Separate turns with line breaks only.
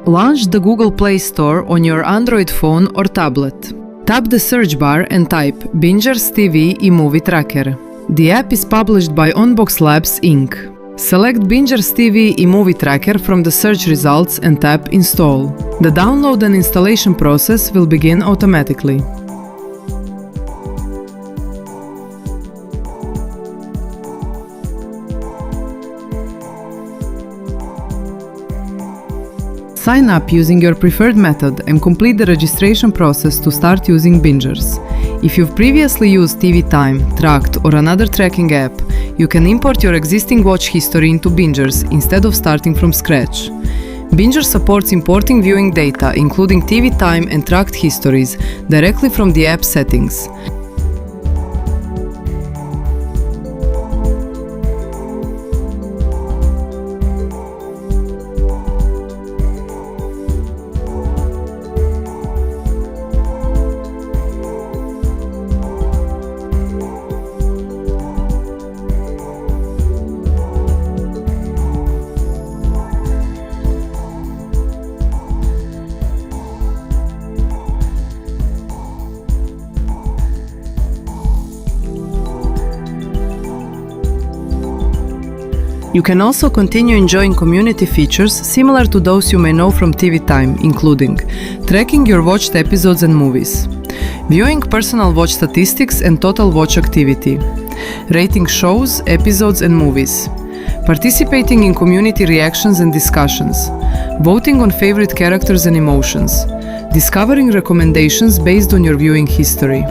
Launch the Google Play Store on your Android phone or tablet. Tap the search bar and type Bingers TV Movie Tracker. The app is published by Onbox Labs Inc. Select Bingers TV Movie Tracker from the search results and tap Install. The download and installation process will begin automatically. Sign up using your preferred method and complete the registration process to start using Bingers. If you've previously used TV Time, Tracked, or another tracking app, you can import your existing watch history into Bingers instead of starting from scratch. Bingers supports importing viewing data, including TV Time and Tracked histories, directly from the app settings. You can also continue enjoying community features similar to those you may know from TV Time, including tracking your watched episodes and movies, viewing personal watch statistics and total watch activity, rating shows, episodes and movies, participating in community reactions and discussions, voting on favorite characters and emotions, discovering recommendations based on your viewing history.